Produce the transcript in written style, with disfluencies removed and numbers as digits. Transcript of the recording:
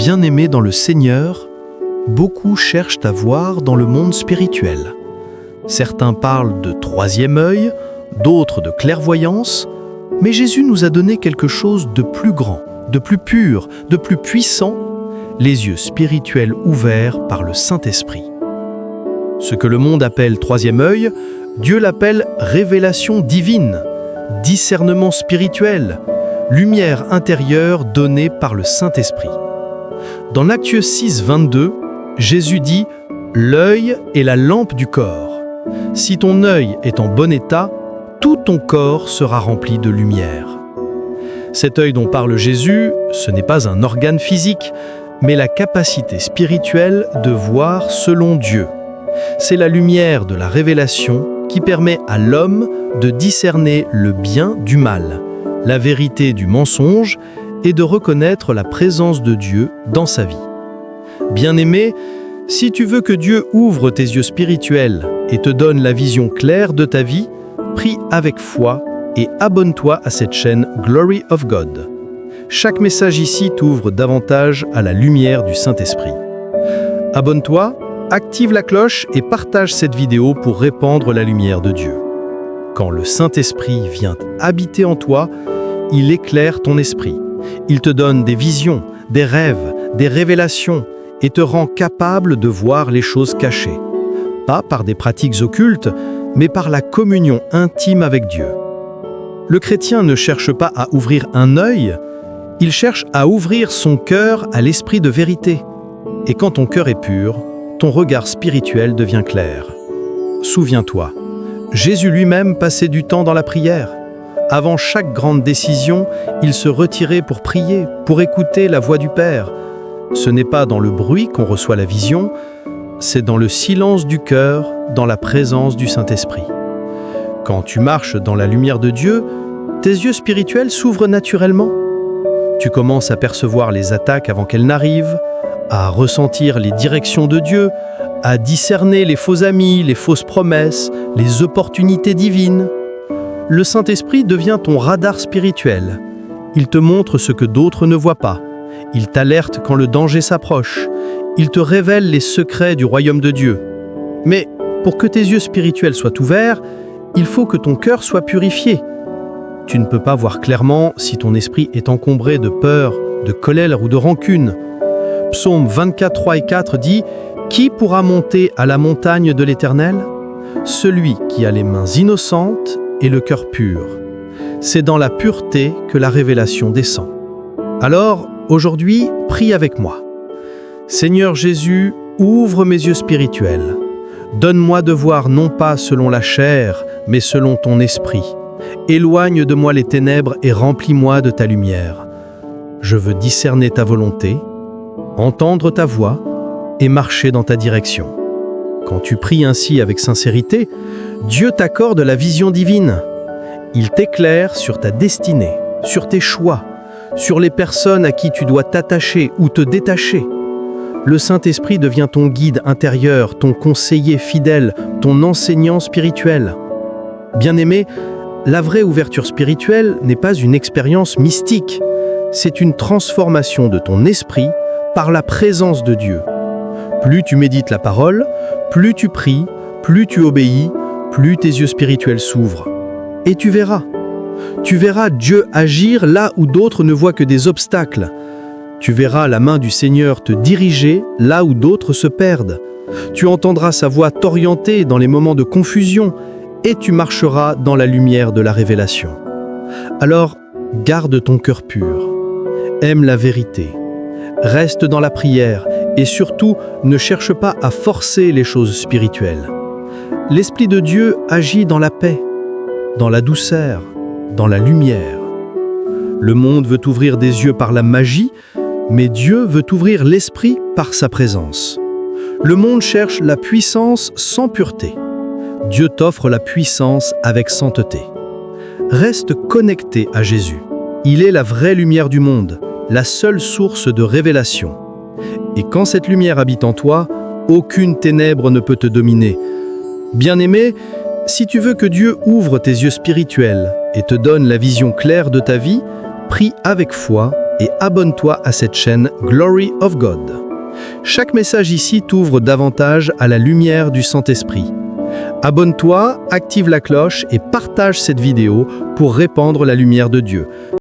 Bien-aimés dans le Seigneur, beaucoup cherchent à voir dans le monde spirituel. Certains parlent de troisième œil, d'autres de clairvoyance, mais Jésus nous a donné quelque chose de plus grand, de plus pur, de plus puissant, les yeux spirituels ouverts par le Saint-Esprit. Ce que le monde appelle troisième œil, Dieu l'appelle révélation divine, discernement spirituel, lumière intérieure donnée par le Saint-Esprit. Dans Matthieu 6, 22, Jésus dit « L'œil est la lampe du corps. Si ton œil est en bon état, tout ton corps sera rempli de lumière. » Cet œil dont parle Jésus, ce n'est pas un organe physique, mais la capacité spirituelle de voir selon Dieu. C'est la lumière de la révélation qui permet à l'homme de discerner le bien du mal, la vérité du mensonge et de reconnaître la présence de Dieu dans sa vie. Bien-aimé, si tu veux que Dieu ouvre tes yeux spirituels et te donne la vision claire de ta vie, prie avec foi et abonne-toi à cette chaîne Glory of God. Chaque message ici t'ouvre davantage à la lumière du Saint-Esprit. Abonne-toi, active la cloche et partage cette vidéo pour répandre la lumière de Dieu. Quand le Saint-Esprit vient habiter en toi, il éclaire ton esprit. Il te donne des visions, des rêves, des révélations et te rend capable de voir les choses cachées. Pas par des pratiques occultes, mais par la communion intime avec Dieu. Le chrétien ne cherche pas à ouvrir un œil, il cherche à ouvrir son cœur à l'esprit de vérité. Et quand ton cœur est pur, ton regard spirituel devient clair. Souviens-toi, Jésus lui-même passait du temps dans la prière. Avant chaque grande décision, il se retirait pour prier, pour écouter la voix du Père. Ce n'est pas dans le bruit qu'on reçoit la vision, c'est dans le silence du cœur, dans la présence du Saint-Esprit. Quand tu marches dans la lumière de Dieu, tes yeux spirituels s'ouvrent naturellement. Tu commences à percevoir les attaques avant qu'elles n'arrivent, à ressentir les directions de Dieu, à discerner les faux amis, les fausses promesses, les opportunités divines. Le Saint-Esprit devient ton radar spirituel. Il te montre ce que d'autres ne voient pas. Il t'alerte quand le danger s'approche. Il te révèle les secrets du royaume de Dieu. Mais pour que tes yeux spirituels soient ouverts, il faut que ton cœur soit purifié. Tu ne peux pas voir clairement si ton esprit est encombré de peur, de colère ou de rancune. Psaume 24, 3 et 4 dit « Qui pourra monter à la montagne de l'Éternel ? Celui qui a les mains innocentes et le cœur pur. C'est dans la pureté que la révélation descend. » Alors, aujourd'hui, prie avec moi. Seigneur Jésus, ouvre mes yeux spirituels. Donne-moi de voir non pas selon la chair, mais selon ton esprit. Éloigne de moi les ténèbres et remplis-moi de ta lumière. Je veux discerner ta volonté, entendre ta voix et marcher dans ta direction. Quand tu pries ainsi avec sincérité, Dieu t'accorde la vision divine. Il t'éclaire sur ta destinée, sur tes choix, sur les personnes à qui tu dois t'attacher ou te détacher. Le Saint-Esprit devient ton guide intérieur, ton conseiller fidèle, ton enseignant spirituel. Bien-aimé, la vraie ouverture spirituelle n'est pas une expérience mystique, c'est une transformation de ton esprit par la présence de Dieu. Plus tu médites la parole, plus tu pries, plus tu obéis, plus tes yeux spirituels s'ouvrent. Et tu verras Dieu agir là où d'autres ne voient que des obstacles. Tu verras la main du Seigneur te diriger là où d'autres se perdent. Tu entendras sa voix t'orienter dans les moments de confusion et tu marcheras dans la lumière de la révélation. Alors, garde ton cœur pur, aime la vérité, reste dans la prière et surtout ne cherche pas à forcer les choses spirituelles. L'Esprit de Dieu agit dans la paix, dans la douceur, dans la lumière. Le monde veut t'ouvrir des yeux par la magie, mais Dieu veut t'ouvrir l'esprit par sa présence. Le monde cherche la puissance sans pureté. Dieu t'offre la puissance avec sainteté. Reste connecté à Jésus. Il est la vraie lumière du monde, la seule source de révélation. Et quand cette lumière habite en toi, aucune ténèbre ne peut te dominer. Bien-aimé, si tu veux que Dieu ouvre tes yeux spirituels et te donne la vision claire de ta vie, prie avec foi et abonne-toi à cette chaîne Glory of God. Chaque message ici t'ouvre davantage à la lumière du Saint-Esprit. Abonne-toi, active la cloche et partage cette vidéo pour répandre la lumière de Dieu.